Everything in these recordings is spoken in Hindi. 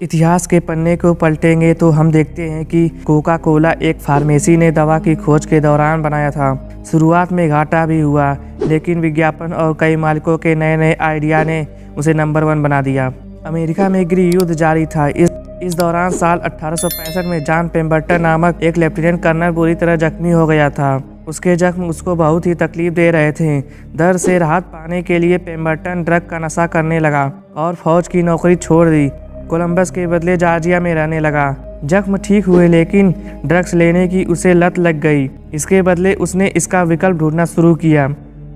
इतिहास के पन्ने को पलटेंगे तो हम देखते हैं कि कोका कोला एक फार्मेसी ने दवा की खोज के दौरान बनाया था। शुरुआत में घाटा भी हुआ, लेकिन विज्ञापन और कई मालिकों के नए नए आइडिया ने उसे नंबर 1 बना दिया। अमेरिका में गृह युद्ध जारी था। इस दौरान साल 1865 में जॉन पेम्बरटन नामक एक लेफ्टिनेंट कर्नल बुरी तरह जख्मी हो गया था। उसके जख्म उसको बहुत ही तकलीफ दे रहे थे। दर्द से राहत पाने के लिए पेम्बरटन ड्रग का नशा करने लगा और फौज की नौकरी छोड़ दी। कोलंबस के बदले जॉर्जिया में रहने लगा। जख्म ठीक हुए, लेकिन ड्रग्स लेने की उसे लत लग गई। इसके बदले उसने इसका विकल्प ढूंढना शुरू किया।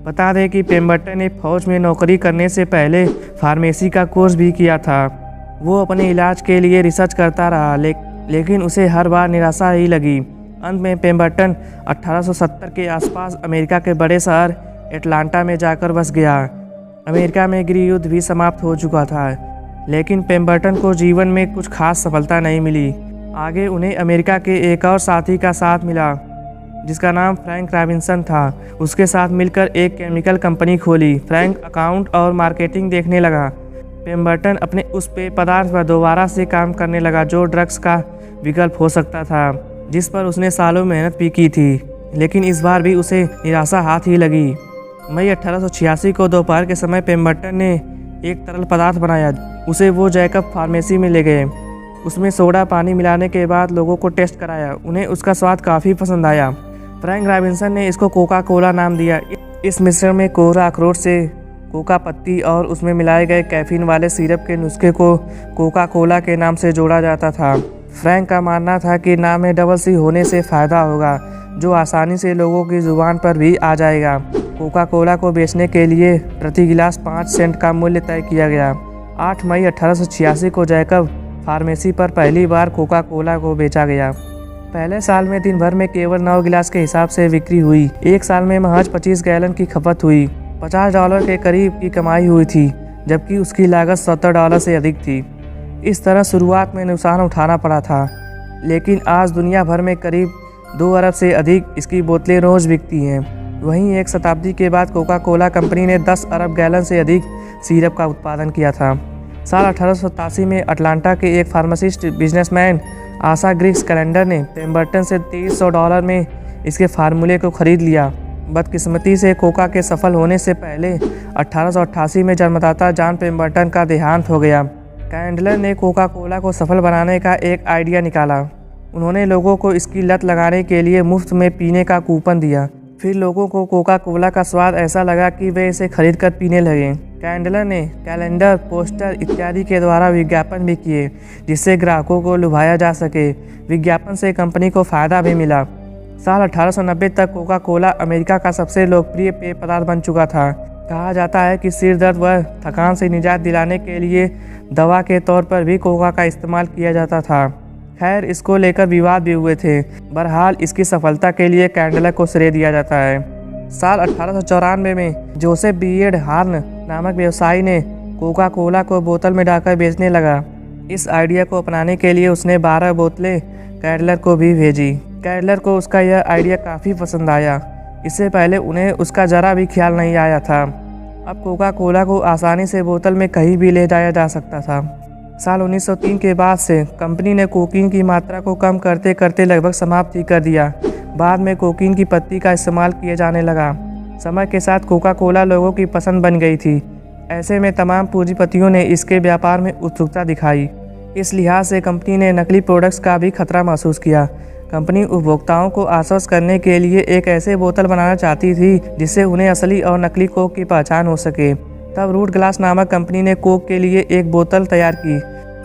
बता दें कि पेम्बरटन ने फौज में नौकरी करने से पहले फार्मेसी का कोर्स भी किया था। वो अपने इलाज के लिए रिसर्च करता रहा, लेकिन उसे हर बार निराशा ही लगी। अंत में पेम्बरटन 1870 के आसपास अमेरिका के बड़े शहर एटलांटा में जाकर बस गया। अमेरिका में गृह युद्ध भी समाप्त हो चुका था, लेकिन पेम्बरटन को जीवन में कुछ खास सफलता नहीं मिली। आगे उन्हें अमेरिका के एक और साथी का साथ मिला, जिसका नाम फ्रैंक रॉबिन्सन था। उसके साथ मिलकर एक केमिकल कंपनी खोली। फ्रैंक अकाउंट और मार्केटिंग देखने लगा। पेम्बरटन अपने उस पेय पदार्थ पर दोबारा से काम करने लगा जो ड्रग्स का विकल्प हो सकता था, जिस पर उसने सालों मेहनत भी की थी, लेकिन इस बार भी उसे निराशा हाथ ही लगी। मई 1886 को दोपहर के समय पेम्बरटन ने एक तरल पदार्थ बनाया। उसे वो जैकब फार्मेसी में ले गए। उसमें सोडा पानी मिलाने के बाद लोगों को टेस्ट कराया। उन्हें उसका स्वाद काफ़ी पसंद आया। फ्रैंक रॉबिन्सन ने इसको कोका कोला नाम दिया। इस मिश्रण में कोरा अखरोट से कोका पत्ती और उसमें मिलाए गए कैफीन वाले सिरप के नुस्खे को कोका कोला के नाम से जोड़ा जाता था। फ्रैंक का मानना था कि नाम में डबल सी होने से फ़ायदा होगा, जो आसानी से लोगों की ज़ुबान पर भी आ जाएगा। कोका कोला को बेचने के लिए प्रति गिलास 5 सेंट का मूल्य तय किया गया। 8 मई 1886 को जैकब फार्मेसी पर पहली बार कोका कोला को बेचा गया। पहले साल में दिन भर में केवल 9 गिलास के हिसाब से बिक्री हुई। एक साल में महज 25 गैलन की खपत हुई। $50 के करीब की कमाई हुई थी, जबकि उसकी लागत $70 से अधिक थी। इस तरह शुरुआत में नुकसान उठाना पड़ा था, लेकिन आज दुनिया भर में करीब 2 अरब से अधिक इसकी बोतलें रोज़ बिकती हैं। वहीं एक शताब्दी के बाद कोका कोला कंपनी ने 10 अरब गैलन से अधिक सिरप का उत्पादन किया था। साल 1887 में अटलांटा के एक फार्मासिस्ट बिजनेसमैन आशा ग्रिग्स कैलेंडर ने पेम्बरटन से $2300 में इसके फार्मूले को खरीद लिया। बदकिस्मती से कोका के सफल होने से पहले 1888 में जन्मदाता जॉन पेम्बरटन का देहांत हो गया। कैलेंडर ने कोका कोला को सफल बनाने का एक आइडिया निकाला। उन्होंने लोगों को इसकी लत लगाने के लिए मुफ्त में पीने का कूपन दिया। फिर लोगों को कोका कोला का स्वाद ऐसा लगा कि वे इसे खरीदकर पीने लगे। कैलेंडर ने कैलेंडर, पोस्टर इत्यादि के द्वारा विज्ञापन भी किए, जिससे ग्राहकों को लुभाया जा सके। विज्ञापन से कंपनी को फ़ायदा भी मिला। साल 1890 तक कोका कोला अमेरिका का सबसे लोकप्रिय पेय पदार्थ बन चुका था। कहा जाता है कि सिर दर्द व थकान से निजात दिलाने के लिए दवा के तौर पर भी कोका का इस्तेमाल किया जाता था। खैर, इसको लेकर विवाद भी हुए थे। बहरहाल इसकी सफलता के लिए कैलेंडर को श्रेय दिया जाता है। साल 1894 में जोसेफ बियर्ड हार्न नामक व्यवसायी ने कोका कोला को बोतल में डालकर बेचने लगा। इस आइडिया को अपनाने के लिए उसने 12 बोतलें कैलेंडर को भी भेजी। कैलेंडर को उसका यह आइडिया काफ़ी पसंद आया। इससे पहले उन्हें उसका ज़रा भी ख्याल नहीं आया था। अब कोका कोला को आसानी से बोतल में कहीं भी ले जाया जा सकता था। साल 1903 के बाद से कंपनी ने कोकीन की मात्रा को कम करते करते लगभग समाप्त ही कर दिया। बाद में कोकीन की पत्ती का इस्तेमाल किए जाने लगा। समय के साथ कोका कोला लोगों की पसंद बन गई थी। ऐसे में तमाम पूंजीपतियों ने इसके व्यापार में उत्सुकता दिखाई। इस लिहाज से कंपनी ने नकली प्रोडक्ट्स का भी खतरा महसूस किया। कंपनी उपभोक्ताओं को आश्वस्त करने के लिए एक ऐसे बोतल बनाना चाहती थी जिससे उन्हें असली और नकली कोक की पहचान हो सके। तब रूट ग्लास नामक कंपनी ने कोक के लिए एक बोतल तैयार की,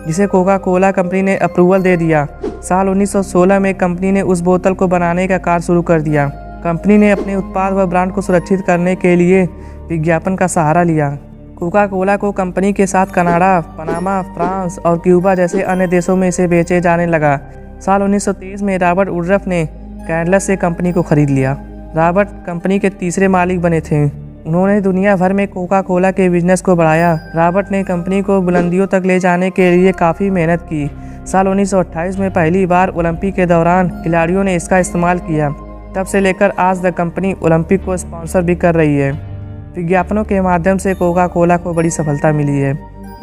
जिसे कोका कोला कंपनी ने अप्रूवल दे दिया। साल 1916 में कंपनी ने उस बोतल को बनाने का कार्य शुरू कर दिया। कंपनी ने अपने उत्पाद व ब्रांड को सुरक्षित करने के लिए विज्ञापन का सहारा लिया। कोका कोला को कंपनी के साथ कनाडा, पनामा, फ्रांस और क्यूबा जैसे अन्य देशों में इसे बेचे जाने लगा। साल 1923 में रॉबर्ट वुडरफ ने कैलेंडर से कंपनी को खरीद लिया। रॉबर्ट कंपनी के तीसरे मालिक बने थे। उन्होंने दुनिया भर में कोका कोला के बिजनेस को बढ़ाया। रॉबर्ट ने कंपनी को बुलंदियों तक ले जाने के लिए काफ़ी मेहनत की। साल 1928 में पहली बार ओलंपिक के दौरान खिलाड़ियों ने इसका इस्तेमाल किया। तब से लेकर आज तक कंपनी ओलंपिक को स्पॉन्सर भी कर रही है। विज्ञापनों के माध्यम से कोका कोला को बड़ी सफलता मिली है।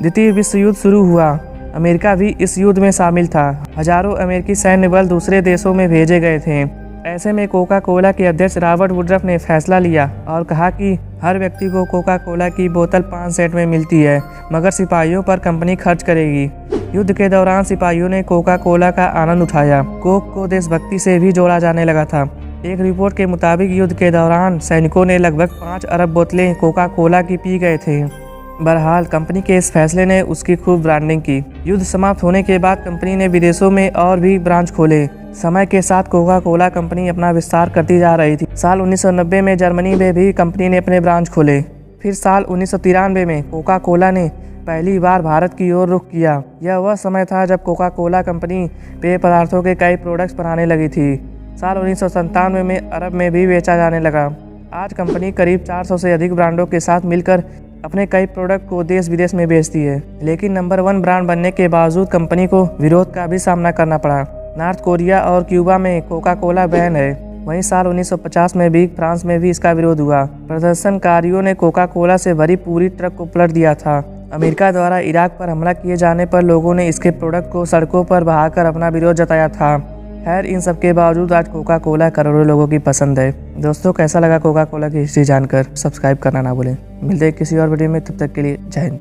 द्वितीय विश्व युद्ध शुरू हुआ। अमेरिका भी इस युद्ध में शामिल था। हजारों अमेरिकी सैन्य बल दूसरे देशों में भेजे गए थे। ऐसे में कोका कोला के अध्यक्ष रॉबर्ट वुडरफ ने फैसला लिया और कहा कि हर व्यक्ति को कोका कोला की बोतल 5 सेंट में मिलती है, मगर सिपाहियों पर कंपनी खर्च करेगी। युद्ध के दौरान सिपाहियों ने कोका कोला का आनंद उठाया। कोक को देशभक्ति से भी जोड़ा जाने लगा था। एक रिपोर्ट के मुताबिक युद्ध के दौरान सैनिकों ने लगभग 5 अरब बोतलें कोका कोला की पी गए थे। बहरहाल कंपनी के इस फैसले ने उसकी खूब ब्रांडिंग की। युद्ध समाप्त होने के बाद कंपनी ने विदेशों में और भी ब्रांच खोले। समय के साथ कोका कोला कंपनी अपना विस्तार करती जा रही थी। साल 1990 में जर्मनी में भी कंपनी ने अपने ब्रांच खोले। फिर साल 1993 में कोका कोला ने पहली बार भारत की ओर रुख किया। यह वह समय था जब कोका कोला कंपनी पेय पदार्थों के कई प्रोडक्ट्स बनाने लगी थी। साल 1997 में अरब में भी बेचा जाने लगा। आज कंपनी करीब 400 से अधिक ब्रांडों के साथ मिलकर अपने कई प्रोडक्ट को देश विदेश में बेचती है। लेकिन नंबर 1 ब्रांड बनने के बावजूद कंपनी को विरोध का भी सामना करना पड़ा। नॉर्थ कोरिया और क्यूबा में कोका कोला बैन है। वहीं साल 1950 में भी फ्रांस में भी इसका विरोध हुआ। प्रदर्शनकारियों ने कोका कोला से भरी पूरी ट्रक को पलट दिया था। अमेरिका द्वारा इराक पर हमला किए जाने पर लोगों ने इसके प्रोडक्ट को सड़कों पर बहाकर अपना विरोध जताया था। खैर, इन सब के बावजूद आज कोका कोला करोड़ों लोगों की पसंद है। दोस्तों, कैसा लगा कोका कोला की हिस्ट्री जानकर? सब्सक्राइब करना ना भूलें। मिलते हैं किसी और वीडियो में, तब तक के लिए जय हिंद।